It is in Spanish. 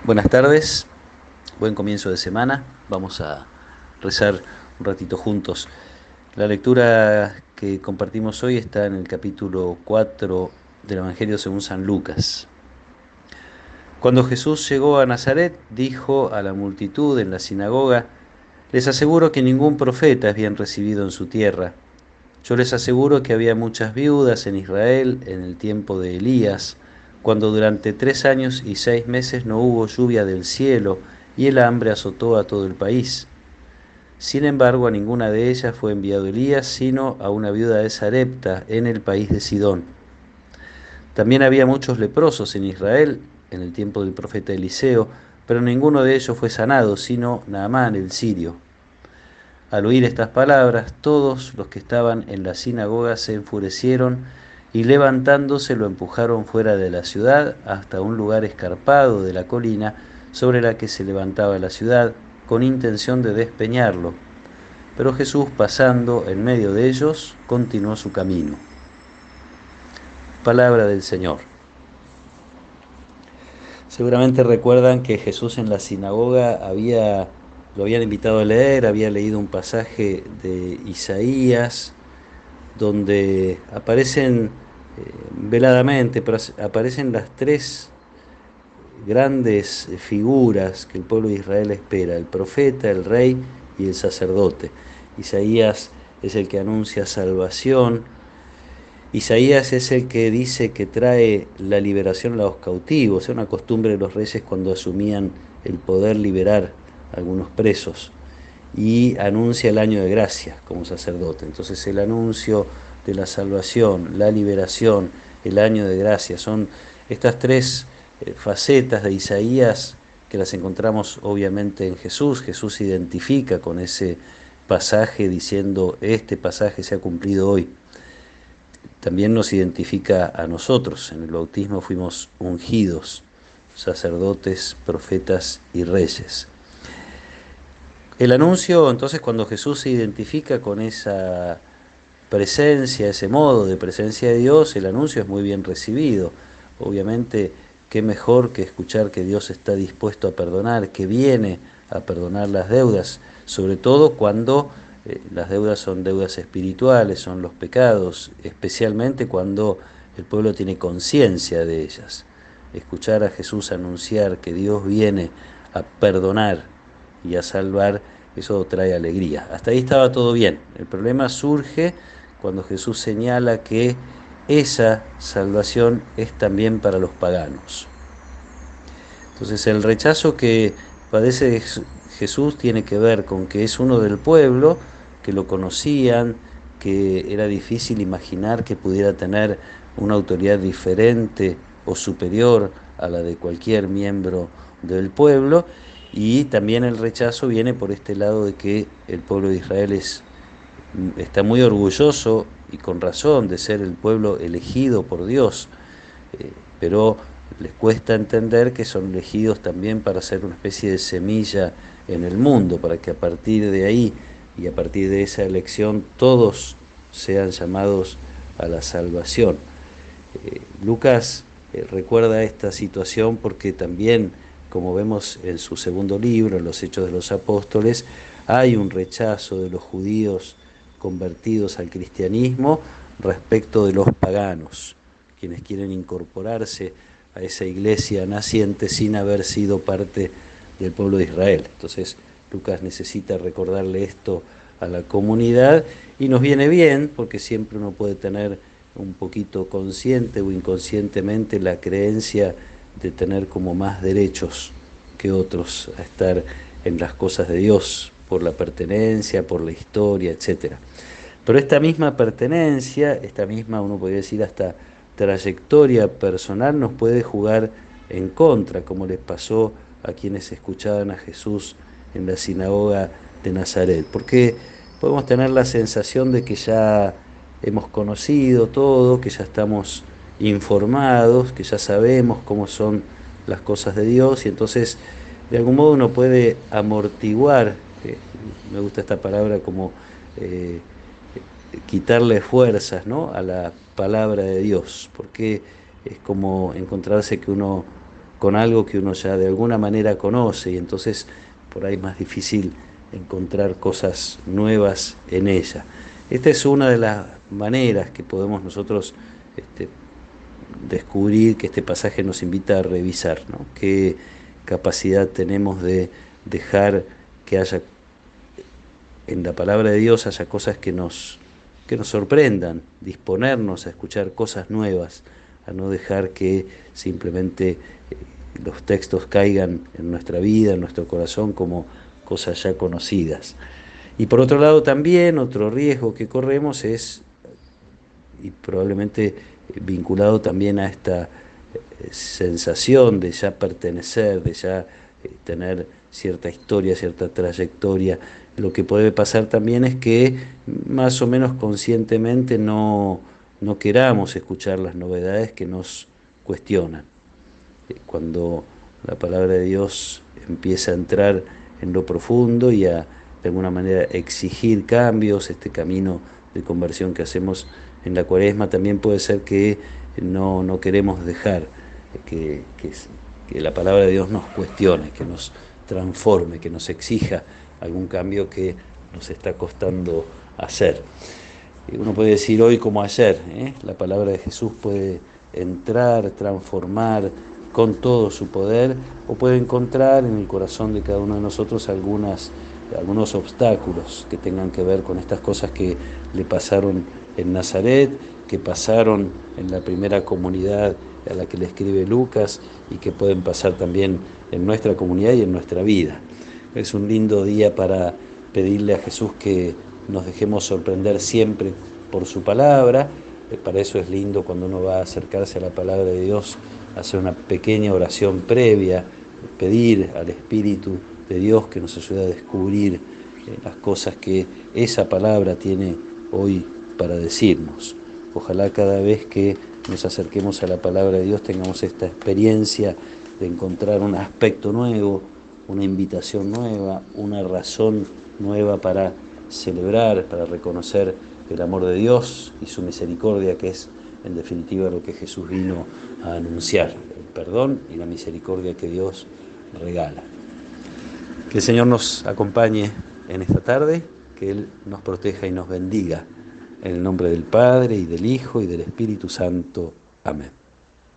Buenas tardes, buen comienzo de semana. Vamos a rezar un ratito juntos. La lectura que compartimos hoy está en el capítulo 4 del Evangelio según San Lucas. Cuando Jesús llegó a Nazaret, dijo a la multitud en la sinagoga: Les aseguro que ningún profeta es bien recibido en su tierra. Yo les aseguro que había muchas viudas en Israel en el tiempo de Elías, cuando durante 3 años y 6 meses no hubo lluvia del cielo y el hambre azotó a todo el país. Sin embargo, a ninguna de ellas fue enviado Elías, sino a una viuda de Sarepta en el país de Sidón. También había muchos leprosos en Israel en el tiempo del profeta Eliseo, pero ninguno de ellos fue sanado, sino Naamán el sirio. Al oír estas palabras, todos los que estaban en la sinagoga se enfurecieron y levantándose lo empujaron fuera de la ciudad hasta un lugar escarpado de la colina sobre la que se levantaba la ciudad, con intención de despeñarlo. Pero Jesús, pasando en medio de ellos, continuó su camino. Palabra del Señor. Seguramente recuerdan que Jesús en la sinagoga lo habían invitado a leer, había leído un pasaje de Isaías, donde aparecen veladamente, pero aparecen las tres grandes figuras que el pueblo de Israel espera: el profeta, el rey y el sacerdote. Isaías es el que anuncia salvación. Isaías es el que dice que trae la liberación a los cautivos. Era una costumbre de los reyes cuando asumían el poder liberar a algunos presos, y anuncia el año de gracia como sacerdote. Entonces el anuncio de la salvación, la liberación, el año de gracia, son estas tres facetas de Isaías que las encontramos obviamente en Jesús. Jesús se identifica con ese pasaje diciendo: este pasaje se ha cumplido hoy. También nos identifica a nosotros. En el bautismo fuimos ungidos, sacerdotes, profetas y reyes. El anuncio, entonces, cuando Jesús se identifica con esa presencia, ese modo de presencia de Dios, el anuncio es muy bien recibido. Obviamente, qué mejor que escuchar que Dios está dispuesto a perdonar, que viene a perdonar las deudas, sobre todo cuando las deudas son deudas espirituales, son los pecados, especialmente cuando el pueblo tiene conciencia de ellas. Escuchar a Jesús anunciar que Dios viene a perdonar y a salvar, eso trae alegría. Hasta ahí estaba todo bien. El problema surge cuando Jesús señala que esa salvación es también para los paganos. Entonces el rechazo que padece Jesús tiene que ver con que es uno del pueblo, que lo conocían, que era difícil imaginar que pudiera tener una autoridad diferente o superior a la de cualquier miembro del pueblo. Y también el rechazo viene por este lado de que el pueblo de Israel está muy orgulloso, y con razón, de ser el pueblo elegido por Dios, pero les cuesta entender que son elegidos también para ser una especie de semilla en el mundo, para que a partir de ahí y a partir de esa elección todos sean llamados a la salvación. Lucas recuerda esta situación porque también, como vemos en su segundo libro, en los Hechos de los Apóstoles, hay un rechazo de los judíos convertidos al cristianismo respecto de los paganos, quienes quieren incorporarse a esa iglesia naciente sin haber sido parte del pueblo de Israel. Entonces Lucas necesita recordarle esto a la comunidad, y nos viene bien porque siempre uno puede tener un poquito consciente o inconscientemente la creencia de tener como más derechos que otros a estar en las cosas de Dios, por la pertenencia, por la historia, etc. Pero esta misma pertenencia, esta misma, uno podría decir, hasta trayectoria personal, nos puede jugar en contra, como les pasó a quienes escuchaban a Jesús en la sinagoga de Nazaret, porque podemos tener la sensación de que ya hemos conocido todo, que ya estamos informados, que ya sabemos cómo son las cosas de Dios, y entonces de algún modo uno puede amortiguar, me gusta esta palabra, como eh, quitarle fuerzas, ¿no?, a la palabra de Dios, porque es como encontrarse que uno con algo que uno ya de alguna manera conoce y entonces por ahí es más difícil encontrar cosas nuevas en ella. Esta es una de las maneras que podemos nosotros este, descubrir que este pasaje nos invita a revisar, ¿no? Qué capacidad tenemos de dejar que haya en la palabra de Dios haya cosas que nos sorprendan, disponernos a escuchar cosas nuevas, a no dejar que simplemente los textos caigan en nuestra vida, en nuestro corazón, como cosas ya conocidas. Y por otro lado también otro riesgo que corremos es, y probablemente vinculado también a esta sensación de ya pertenecer, de ya tener cierta historia, cierta trayectoria, lo que puede pasar también es que más o menos conscientemente no queramos escuchar las novedades que nos cuestionan. Cuando la palabra de Dios empieza a entrar en lo profundo y a de alguna manera exigir cambios, este camino de conversión que hacemos en la Cuaresma, también puede ser que no queremos dejar que la palabra de Dios nos cuestione, que nos transforme, que nos exija algún cambio que nos está costando hacer. Uno puede decir hoy como ayer, la palabra de Jesús puede entrar, transformar con todo su poder, o puede encontrar en el corazón de cada uno de nosotros algunos obstáculos que tengan que ver con estas cosas que le pasaron en Nazaret, que pasaron en la primera comunidad a la que le escribe Lucas y que pueden pasar también en nuestra comunidad y en nuestra vida. Es un lindo día para pedirle a Jesús que nos dejemos sorprender siempre por su palabra. Para eso es lindo cuando uno va a acercarse a la palabra de Dios, hacer una pequeña oración previa, pedir al Espíritu de Dios que nos ayude a descubrir las cosas que esa palabra tiene hoy para decirnos. Ojalá cada vez que nos acerquemos a la palabra de Dios tengamos esta experiencia de encontrar un aspecto nuevo, una invitación nueva, una razón nueva para celebrar, para reconocer el amor de Dios y su misericordia, que es en definitiva lo que Jesús vino a anunciar, el perdón y la misericordia que Dios regala. Que el Señor nos acompañe en esta tarde, que Él nos proteja y nos bendiga. En el nombre del Padre, y del Hijo, y del Espíritu Santo. Amén.